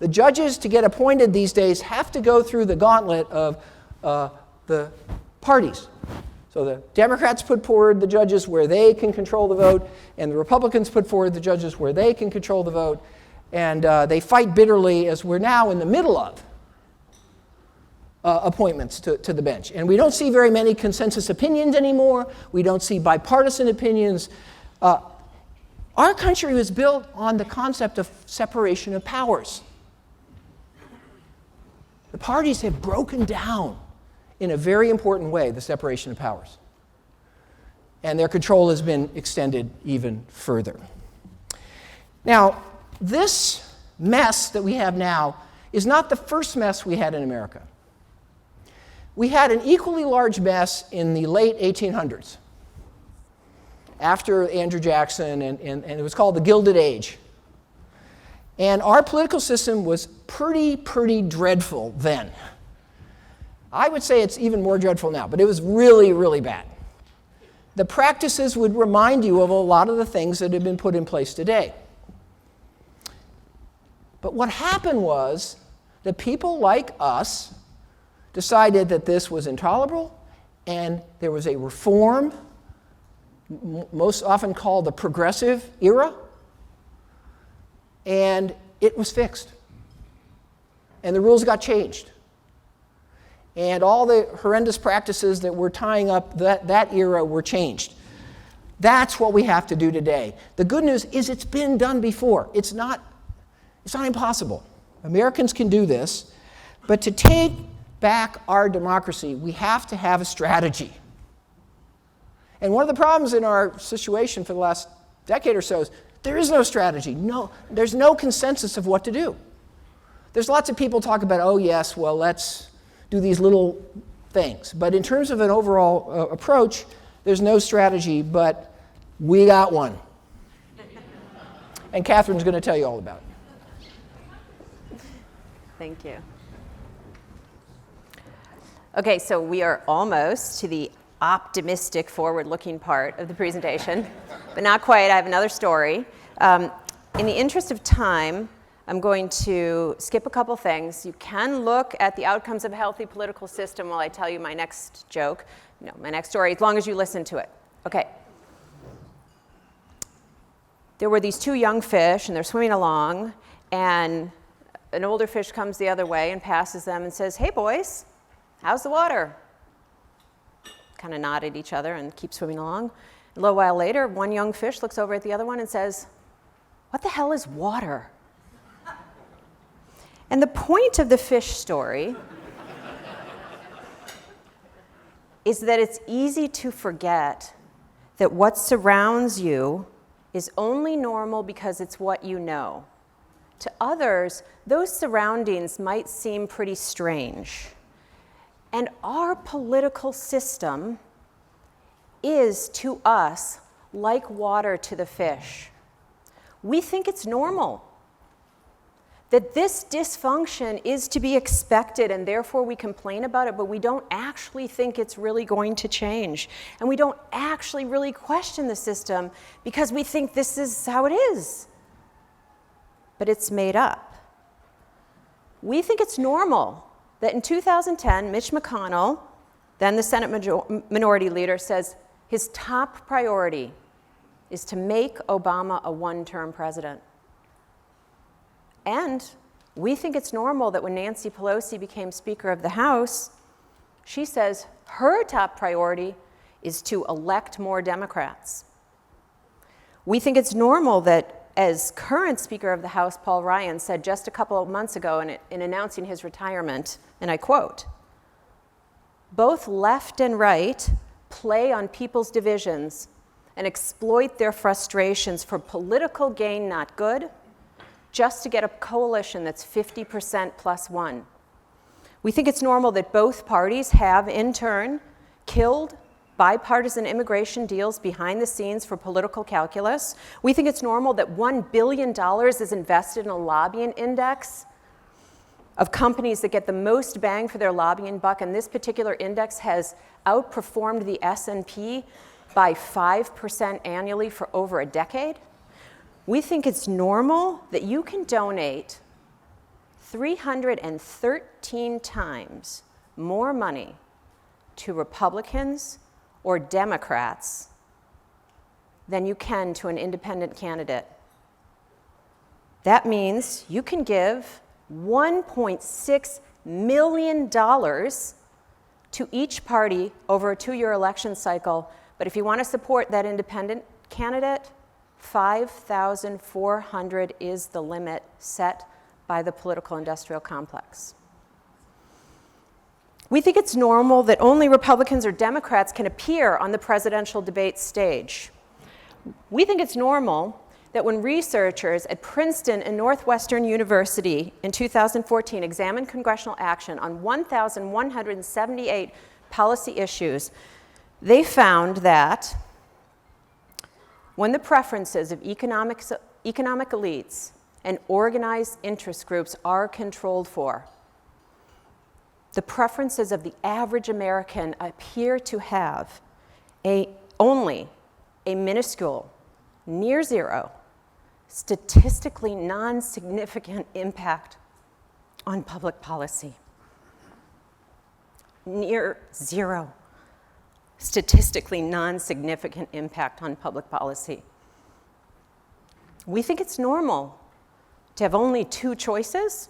The judges, to get appointed these days, have to go through the gauntlet of the parties. So the Democrats put forward the judges where they can control the vote, and the Republicans put forward the judges where they can control the vote, and they fight bitterly as we're now in the middle of appointments to the bench. And we don't see very many consensus opinions anymore. We don't see bipartisan opinions. Our country was built on the concept of separation of powers. The parties have broken down in a very important way the separation of powers. And their control has been extended even further. Now, this mess that we have now is not the first mess we had in America. We had an equally large mess in the late 1800s, after Andrew Jackson, and it was called the Gilded Age. And our political system was pretty dreadful then. I would say it's even more dreadful now, but it was really, really bad. The practices would remind you of a lot of the things that have been put in place today. But what happened was that people like us decided that this was intolerable, and there was a reform, most often called the progressive era, and it was fixed. And the rules got changed. And all the horrendous practices that were tying up that era were changed. That's what we have to do today. The good news is it's been done before. It's not impossible. Americans can do this. But to take back our democracy, we have to have a strategy. And one of the problems in our situation for the last decade or so is There is no strategy. No, there's no consensus of what to do. There's lots of people talk about, oh yes, well, let's do these little things. But in terms of an overall approach, there's no strategy, but we got one. And Catherine's going to tell you all about it. Thank you. Okay, so we are almost to the optimistic, forward-looking part of the presentation, but not quite. I have another story. In the interest of time, I'm going to skip a couple things. You can look at the outcomes of a healthy political system while I tell you my next joke. No, my next story, as long as you listen to it. Okay. There were these two young fish, and they're swimming along, and an older fish comes the other way and passes them and says, "Hey, boys, how's the water?" Kind of nod at each other and keep swimming along. A little while later, one young fish looks over at the other one and says, "What the hell is water?" And the point of the fish story is that it's easy to forget that what surrounds you is only normal because it's what you know. To others, those surroundings might seem pretty strange. And our political system is, to us, like water to the fish. We think it's normal, that this dysfunction is to be expected, and therefore we complain about it, but we don't actually think it's really going to change. And we don't actually really question the system because we think this is how it is. But it's made up. We think it's normal that in 2010, Mitch McConnell, then the Senate Minority Leader, says his top priority is to make Obama a one-term president. And we think it's normal that when Nancy Pelosi became Speaker of the House, she says her top priority is to elect more Democrats. We think it's normal that, as current Speaker of the House Paul Ryan said just a couple of months ago in announcing his retirement, and I quote, "Both left and right play on people's divisions and exploit their frustrations for political gain not good, just to get a coalition that's 50% plus one. We think it's normal that both parties have, in turn, killed bipartisan immigration deals behind the scenes for political calculus. We think it's normal that $1 billion is invested in a lobbying index of companies that get the most bang for their lobbying buck, and this particular index has outperformed the S&P by 5% annually for over a decade. We think it's normal that you can donate 313 times more money to Republicans or Democrats than you can to an independent candidate. That means you can give $1.6 million to each party over a 2-year election cycle, but if you want to support that independent candidate, $5,400 is the limit set by the political industrial complex. We think it's normal that only Republicans or Democrats can appear on the presidential debate stage. We think it's normal that when researchers at Princeton and Northwestern University in 2014 examined congressional action on 1,178 policy issues, they found that when the preferences of economic elites and organized interest groups are controlled for, the preferences of the average American appear to have only a minuscule, near zero, statistically non-significant impact on public policy. Near zero, statistically non-significant impact on public policy. We think it's normal to have only two choices,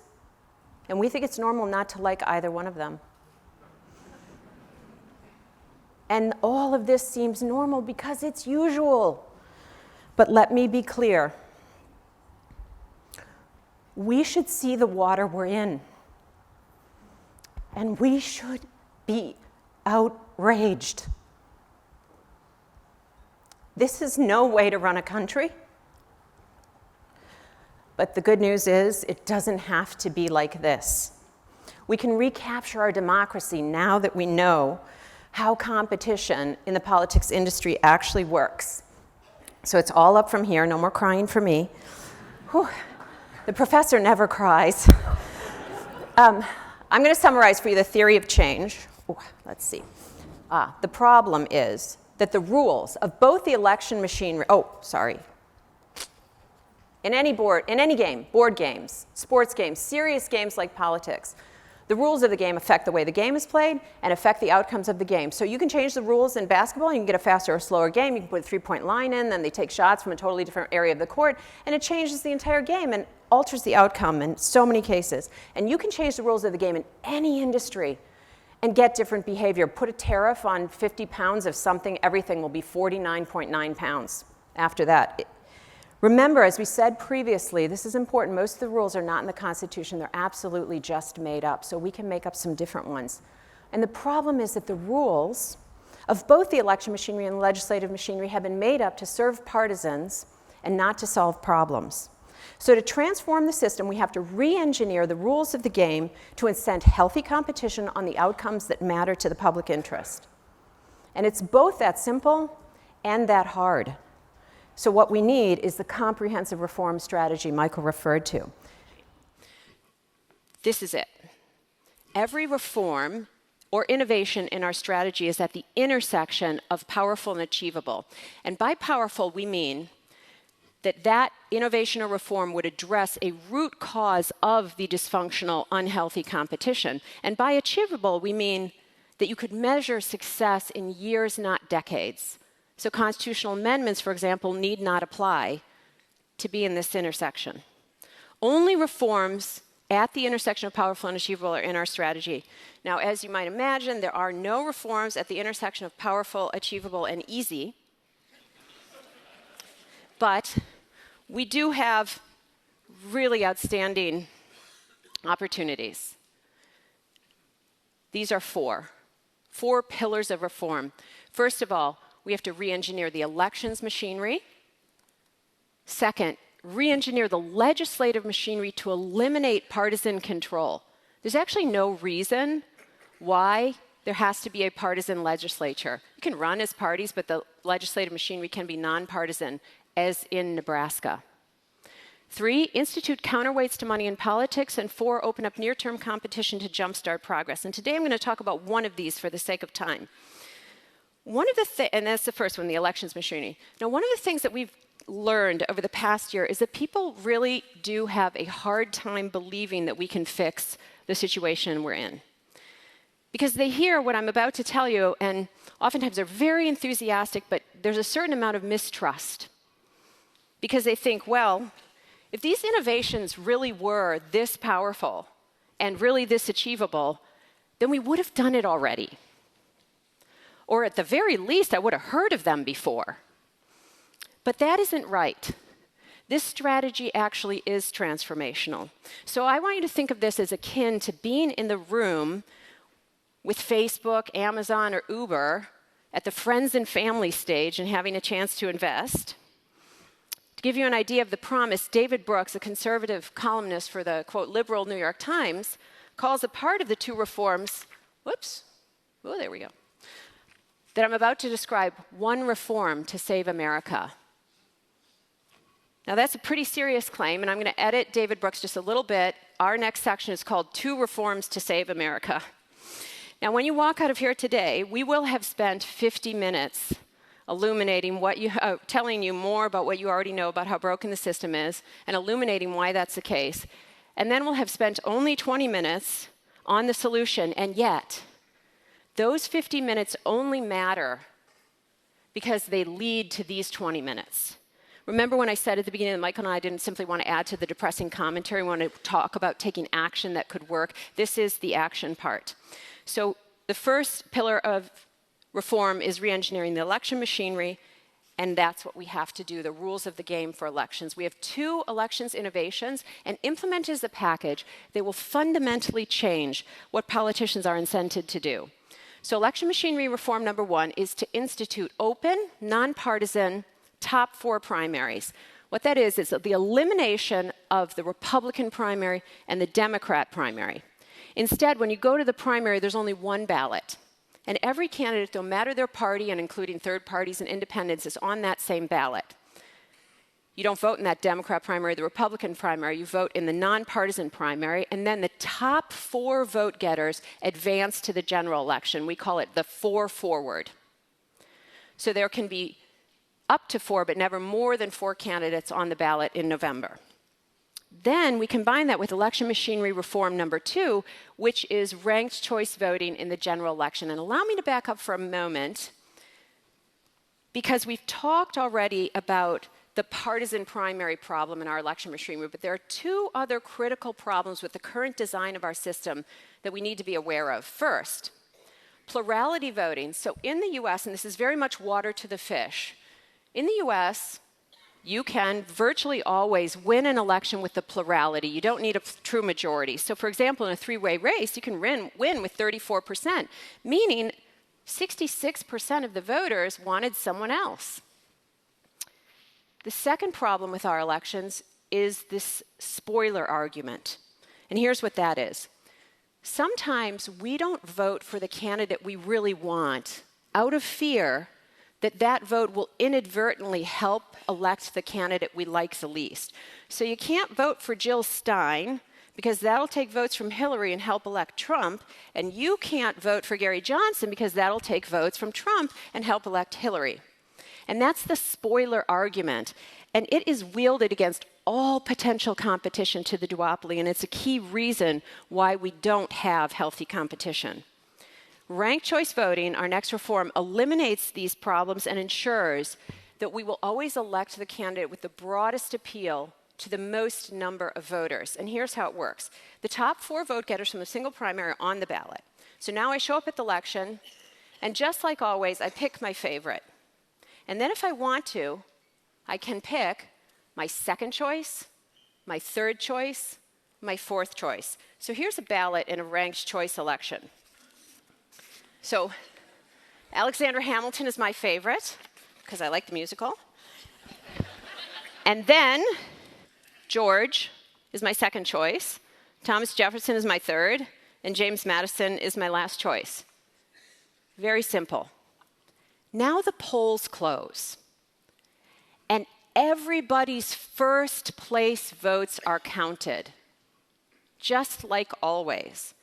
and we think it's normal not to like either one of them. And all of this seems normal because it's usual. But let me be clear. We should see the water we're in. And we should be outraged. This is no way to run a country. But the good news is it doesn't have to be like this. We can recapture our democracy now that we know how competition in the politics industry actually works. So it's all up from here, no more crying for me. Whew. The professor never cries. I'm going to summarize for you the theory of change. Ooh, let's see. The problem is that the rules of both the election machinery, in any game, board games, sports games, serious games like politics, the rules of the game affect the way the game is played and affect the outcomes of the game. So you can change the rules in basketball, you can get a faster or slower game, you can put a three-point line in, then they take shots from a totally different area of the court, and it changes the entire game and alters the outcome in so many cases. And you can change the rules of the game in any industry and get different behavior. Put a tariff on 50 pounds of something, everything will be 49.9 pounds after that. Remember, as we said previously, this is important, most of the rules are not in the Constitution, they're absolutely just made up, so we can make up some different ones. And the problem is that the rules of both the election machinery and the legislative machinery have been made up to serve partisans and not to solve problems. So to transform the system, we have to re-engineer the rules of the game to incent healthy competition on the outcomes that matter to the public interest. And it's both that simple and that hard. So what we need is the comprehensive reform strategy Michael referred to. This is it. Every reform or innovation in our strategy is at the intersection of powerful and achievable. And by powerful, we mean that innovation or reform would address a root cause of the dysfunctional, unhealthy competition. And by achievable, we mean that you could measure success in years, not decades. So constitutional amendments, for example, need not apply to be in this intersection. Only reforms at the intersection of powerful and achievable are in our strategy. Now, as you might imagine, there are no reforms at the intersection of powerful, achievable, and easy. But we do have really outstanding opportunities. These are four pillars of reform. First of all, we have to re-engineer the elections machinery. Second, re-engineer the legislative machinery to eliminate partisan control. There's actually no reason why there has to be a partisan legislature. You can run as parties, but the legislative machinery can be nonpartisan, as in Nebraska. 3, institute counterweights to money in politics. And 4, open up near-term competition to jumpstart progress. And today I'm going to talk about one of these for the sake of time. And that's the first one, the elections machinery. Now, one of the things that we've learned over the past year is that people really do have a hard time believing that we can fix the situation we're in. Because they hear what I'm about to tell you, and oftentimes they're very enthusiastic, but there's a certain amount of mistrust. Because they think, well, if these innovations really were this powerful and really this achievable, then we would have done it already. Or at the very least, I would have heard of them before. But that isn't right. This strategy actually is transformational. So I want you to think of this as akin to being in the room with Facebook, Amazon, or Uber at the friends and family stage and having a chance to invest. To give you an idea of the promise, David Brooks, a conservative columnist for the, quote, liberal New York Times, calls a part of the two reforms, there we go, that I'm about to describe one reform to save America. Now, that's a pretty serious claim, and I'm going to edit David Brooks just a little bit. Our next section is called Two Reforms to Save America. Now, when you walk out of here today, we will have spent 50 minutes illuminating telling you more about what you already know about how broken the system is, and illuminating why that's the case. And then we'll have spent only 20 minutes on the solution, and yet, those 50 minutes only matter because they lead to these 20 minutes. Remember when I said at the beginning that Michael and I didn't simply want to add to the depressing commentary, we want to talk about taking action that could work. This is the action part. So the first pillar of reform is re-engineering the election machinery, and that's what we have to do, the rules of the game for elections. We have 2 elections innovations, and implemented as a package, they will fundamentally change what politicians are incented to do. So election machinery reform number 1 is to institute open, nonpartisan, top 4 primaries. What that is the elimination of the Republican primary and the Democrat primary. Instead, when you go to the primary, there's only one ballot. And every candidate, no matter their party, and including third parties and independents, is on that same ballot. You don't vote in that Democrat primary, the Republican primary. You vote in the nonpartisan primary, and then the top 4 vote getters advance to the general election. We call it the 4 forward. So there can be up to 4, but never more than 4 candidates on the ballot in November. Then we combine that with election machinery reform number 2, which is ranked choice voting in the general election. And allow me to back up for a moment, because we've talked already about the partisan primary problem in our election machinery, but there are 2 other critical problems with the current design of our system that we need to be aware of. First, plurality voting. So in the US, and this is very much water to the fish, in the US, you can virtually always win an election with the plurality. You don't need a true majority. So for example, in a 3-way race, you can win with 34%, meaning 66% of the voters wanted someone else. The second problem with our elections is this spoiler argument. And here's what that is. Sometimes we don't vote for the candidate we really want out of fear that that vote will inadvertently help elect the candidate we like the least. So you can't vote for Jill Stein because that'll take votes from Hillary and help elect Trump, and you can't vote for Gary Johnson because that'll take votes from Trump and help elect Hillary. And that's the spoiler argument. And it is wielded against all potential competition to the duopoly, and it's a key reason why we don't have healthy competition. Ranked choice voting, our next reform, eliminates these problems and ensures that we will always elect the candidate with the broadest appeal to the most number of voters. And here's how it works. The top 4 vote getters from a single primary are on the ballot. So now I show up at the election, and just like always, I pick my favorite. And then if I want to, I can pick my second choice, my third choice, my fourth choice. So here's a ballot in a ranked choice election. So Alexander Hamilton is my favorite, because I like the musical. And then George is my second choice, Thomas Jefferson is my third, and James Madison is my last choice. Very simple. Now the polls close, and everybody's first place votes are counted, just like always.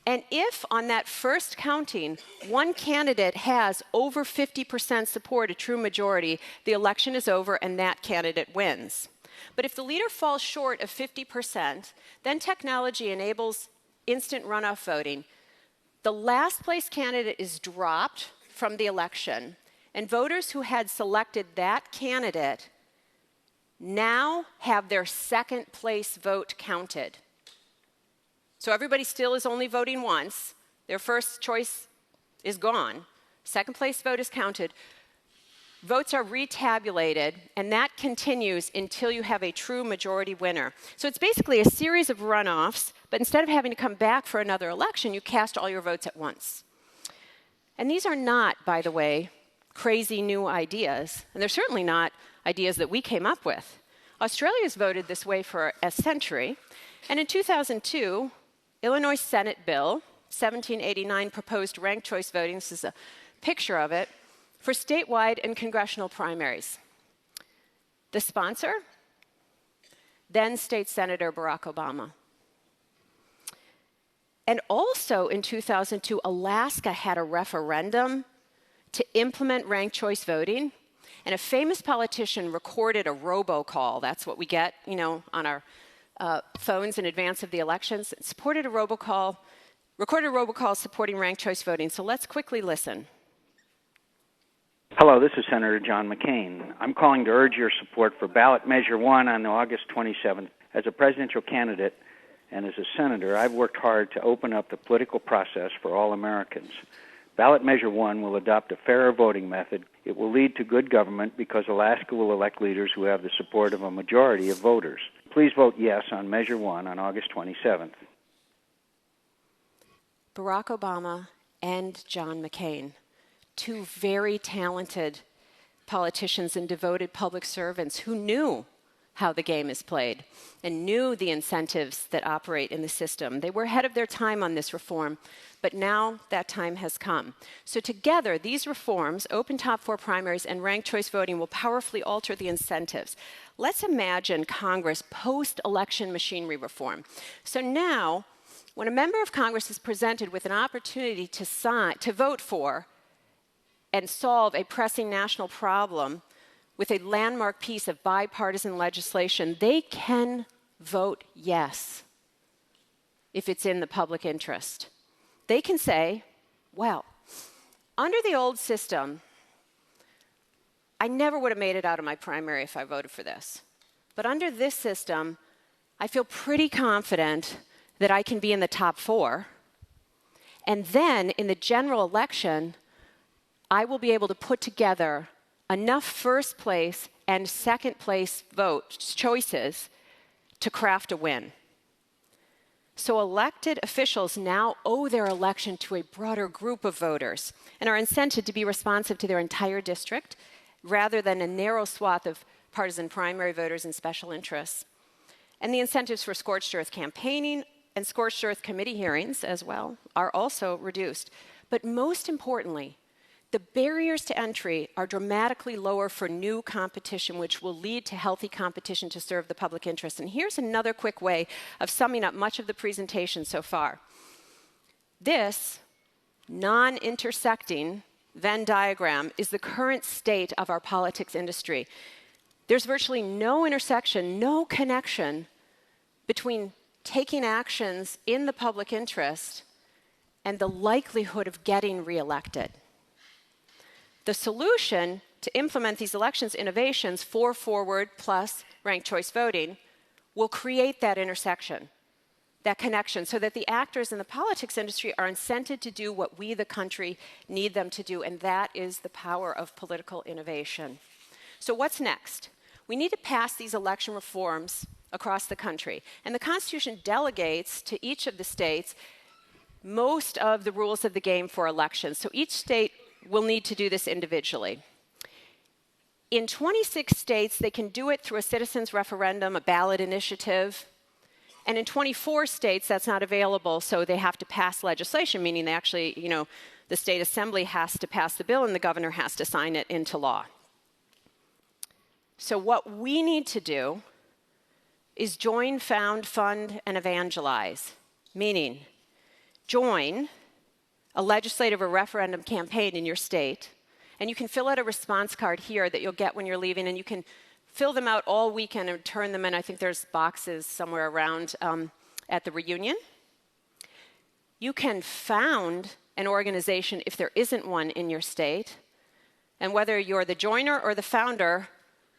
And if on that first counting, one candidate has over 50% support, a true majority, the election is over and that candidate wins. But if the leader falls short of 50%, then technology enables instant runoff voting. The last place candidate is dropped from the election, and voters who had selected that candidate now have their second place vote counted. So everybody still is only voting once. Their first choice is gone. Second place vote is counted. Votes are retabulated, and that continues until you have a true majority winner. So it's basically a series of runoffs, but instead of having to come back for another election, you cast all your votes at once. And these are not, by the way, crazy new ideas, and they're certainly not ideas that we came up with. Australia's voted this way for a century, and in 2002, Illinois Senate Bill 1789 proposed ranked choice voting, this is a picture of it, for statewide and congressional primaries. The sponsor, then State Senator Barack Obama. And also in 2002, Alaska had a referendum to implement ranked choice voting, and a famous politician recorded a robocall. That's what we get, on our phones in advance of the elections. Recorded a robocall supporting ranked choice voting. So let's quickly listen. Hello, this is Senator John McCain. I'm calling to urge your support for ballot measure 1 on August 27th. As a presidential candidate and as a senator, I've worked hard to open up the political process for all Americans. Ballot measure 1 will adopt a fairer voting method. It will lead to good government because Alaska will elect leaders who have the support of a majority of voters. Please vote yes on measure 1 on August 27th. Barack Obama and John McCain, two very talented politicians and devoted public servants who knew how the game is played and knew the incentives that operate in the system. They were ahead of their time on this reform, but now that time has come. So together, these reforms, open top 4 primaries and ranked choice voting, will powerfully alter the incentives. Let's imagine Congress post-election machinery reform. So now, when a member of Congress is presented with an opportunity to vote for and solve a pressing national problem with a landmark piece of bipartisan legislation, they can vote yes if it's in the public interest. They can say, well, under the old system, I never would have made it out of my primary if I voted for this. But under this system, I feel pretty confident that I can be in the top 4. And then in the general election, I will be able to put together enough first place and second place choices to craft a win. So elected officials now owe their election to a broader group of voters and are incented to be responsive to their entire district rather than a narrow swath of partisan primary voters and special interests. And the incentives for scorched earth campaigning and scorched earth committee hearings as well are also reduced. But most importantly, the barriers to entry are dramatically lower for new competition, which will lead to healthy competition to serve the public interest. And here's another quick way of summing up much of the presentation so far. This non-intersecting Venn diagram is the current state of our politics industry. There's virtually no intersection, no connection between taking actions in the public interest and the likelihood of getting reelected. The solution to implement these elections innovations, 4 forward plus ranked choice voting, will create that intersection, that connection, so that the actors in the politics industry are incented to do what we, the country, need them to do, and that is the power of political innovation. So what's next? We need to pass these election reforms across the country, and the Constitution delegates to each of the states most of the rules of the game for elections. So each state will need to do this individually. In 26 states, they can do it through a citizens' referendum, a ballot initiative. And in 24 states, that's not available, so they have to pass legislation, meaning they actually, the state assembly has to pass the bill and the governor has to sign it into law. So what we need to do is join, found, fund, and evangelize, meaning join a legislative or referendum campaign in your state, and you can fill out a response card here that you'll get when you're leaving, and you can fill them out all weekend and turn them in. I think there's boxes somewhere around at the reunion. You can found an organization if there isn't one in your state, and whether you're the joiner or the founder,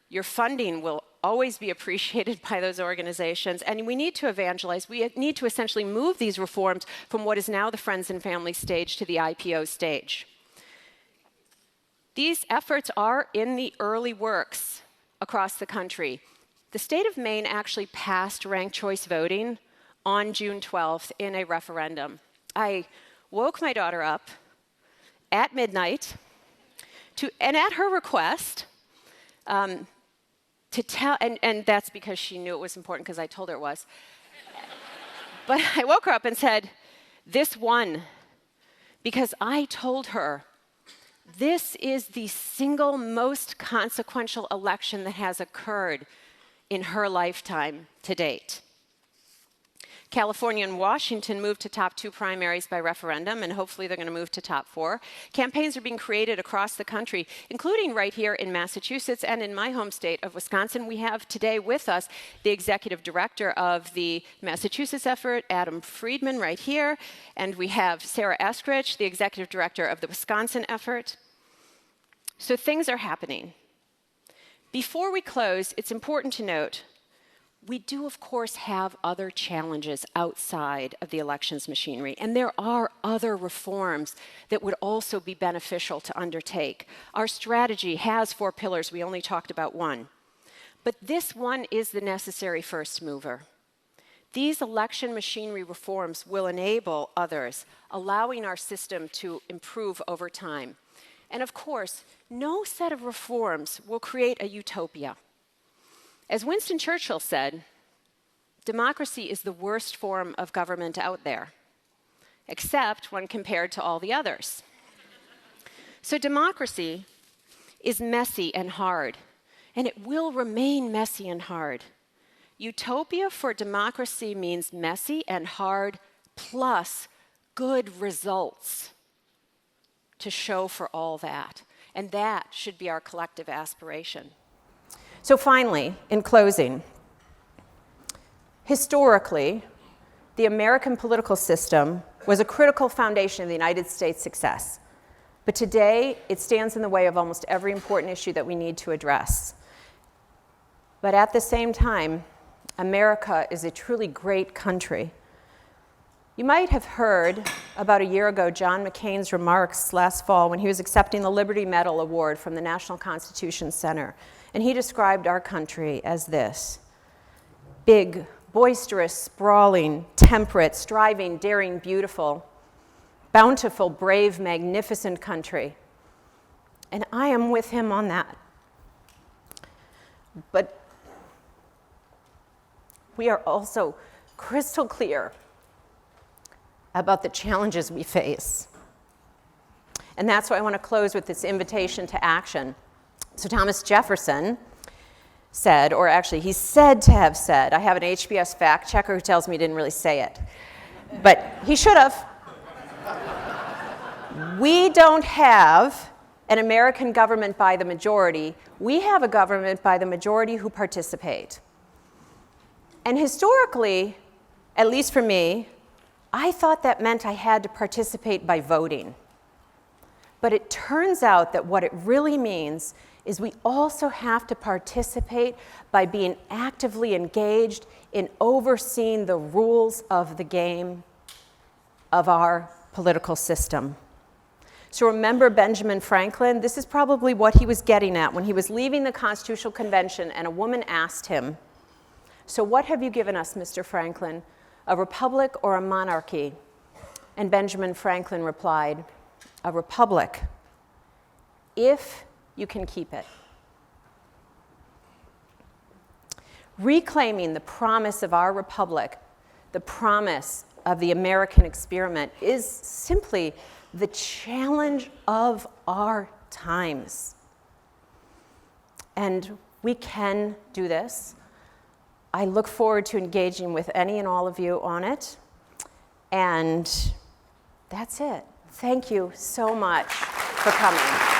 your funding will always be appreciated by those organizations, and we need to evangelize. We need to essentially move these reforms from what is now the friends and family stage to the IPO stage. These efforts are in the early works across the country. The state of Maine actually passed ranked choice voting on June 12th in a referendum. I woke my daughter up at midnight and at her request, to tell, and that's because she knew it was important because I told her it was. But I woke her up and said, this won, because I told her this is the single most consequential election that has occurred in her lifetime to date. California and Washington moved to top 2 primaries by referendum, and hopefully they're going to move to top 4. Campaigns are being created across the country, including right here in Massachusetts and in my home state of Wisconsin. We have today with us the executive director of the Massachusetts effort, Adam Friedman, right here, and we have Sarah Eskridge, the executive director of the Wisconsin effort. So things are happening. Before we close, it's important to note we do, of course, have other challenges outside of the elections machinery, and there are other reforms that would also be beneficial to undertake. Our strategy has 4 pillars. We only talked about one. But this one is the necessary first mover. These election machinery reforms will enable others, allowing our system to improve over time. And of course, no set of reforms will create a utopia. As Winston Churchill said, democracy is the worst form of government out there, except when compared to all the others. So democracy is messy and hard, and it will remain messy and hard. Utopia for democracy means messy and hard plus good results to show for all that. And that should be our collective aspiration. So finally, in closing, historically, the American political system was a critical foundation of the United States' success. But today, it stands in the way of almost every important issue that we need to address. But at the same time, America is a truly great country. You might have heard about a year ago John McCain's remarks last fall when he was accepting the Liberty Medal Award from the National Constitution Center. And he described our country as this: big, boisterous, sprawling, temperate, striving, daring, beautiful, bountiful, brave, magnificent country. And I am with him on that. But we are also crystal clear about the challenges we face. And that's why I want to close with this invitation to action. So Thomas Jefferson said, or actually he's said to have said, I have an HBS fact checker who tells me he didn't really say it, but he should have. We don't have an American government by the majority. We have a government by the majority who participate. And historically, at least for me, I thought that meant I had to participate by voting. But it turns out that what it really means is we also have to participate by being actively engaged in overseeing the rules of the game of our political system. So remember Benjamin Franklin? This is probably what he was getting at when he was leaving the Constitutional Convention and a woman asked him, "So what have you given us, Mr. Franklin, a republic or a monarchy?" And Benjamin Franklin replied, "A republic, if you can keep it." Reclaiming the promise of our republic, the promise of the American experiment, is simply the challenge of our times. And we can do this. I look forward to engaging with any and all of you on it. And that's it. Thank you so much for coming.